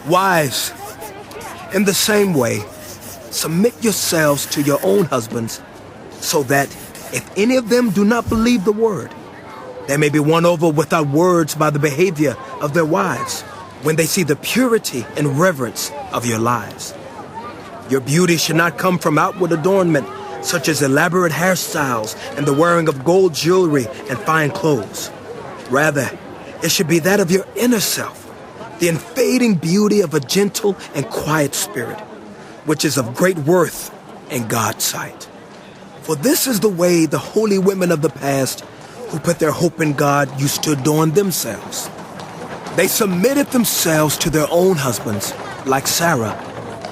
Wives, in the same way, submit yourselves to your own husbands, so that if any of them do not believe the word, they may be won over without words by the behavior of their wives, when they see the purity and reverence of your lives. Your beauty should not come from outward adornment, such as elaborate hairstyles and the wearing of gold jewelry and fine clothes. Rather, it should be that of your inner self, the unfading beauty of a gentle and quiet spirit, which is of great worth in God's sight. For this is the way the holy women of the past, who put their hope in God, used to adorn themselves. They submitted themselves to their own husbands, like Sarah,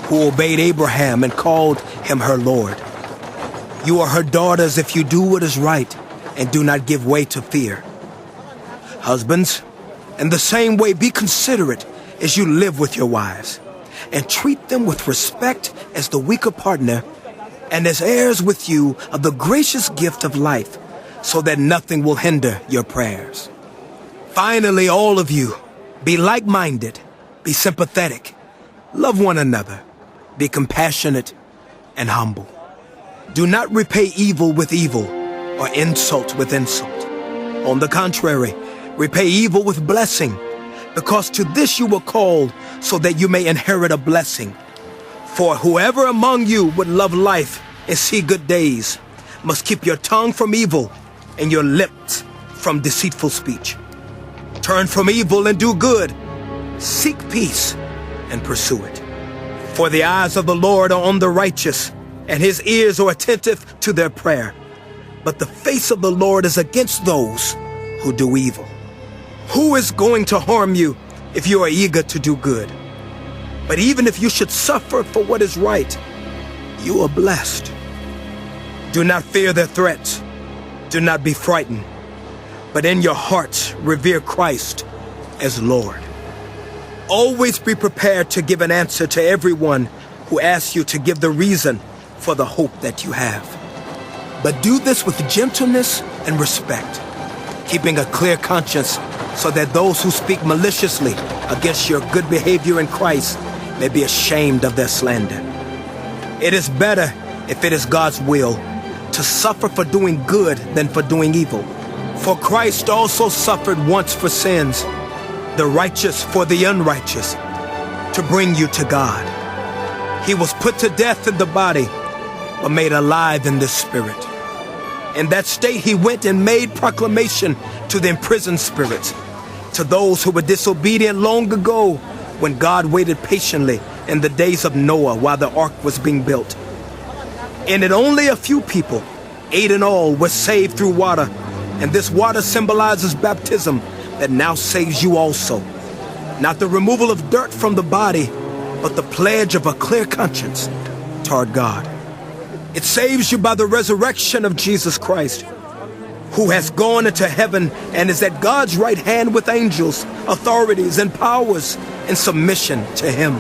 who obeyed Abraham and called him her Lord. You are her daughters if you do what is right and do not give way to fear. Husbands, in the same way, be considerate as you live with your wives, and treat them with respect as the weaker partner and as heirs with you of the gracious gift of life, so that nothing will hinder your prayers. Finally, all of you, be like-minded, be sympathetic, love one another, be compassionate and humble. Do not repay evil with evil or insult with insult. On the contrary, repay evil with blessing, because to this you were called, so that you may inherit a blessing. For whoever among you would love life and see good days must keep your tongue from evil and your lips from deceitful speech. Turn from evil and do good. Seek peace and pursue it. For the eyes of the Lord are on the righteous, and his ears are attentive to their prayer. But the face of the Lord is against those who do evil. Who is going to harm you if you are eager to do good? But even if you should suffer for what is right, you are blessed. Do not fear their threats. Do not be frightened. But in your hearts revere Christ as Lord. Always be prepared to give an answer to everyone who asks you to give the reason for the hope that you have. But do this with gentleness and respect, keeping a clear conscience, so that those who speak maliciously against your good behavior in Christ may be ashamed of their slander. It is better, if it is God's will, to suffer for doing good than for doing evil. For Christ also suffered once for sins, the righteous for the unrighteous, to bring you to God. He was put to death in the body, but made alive in the spirit. In that state he went and made proclamation to the imprisoned spirits, to those who were disobedient long ago, when God waited patiently in the days of Noah while the ark was being built. In it only a few people, 8 in all, were saved through water, and this water symbolizes baptism that now saves you also. Not the removal of dirt from the body, but the pledge of a clear conscience toward God. It saves you by the resurrection of Jesus Christ, who has gone into heaven and is at God's right hand with angels, authorities, and powers in submission to him.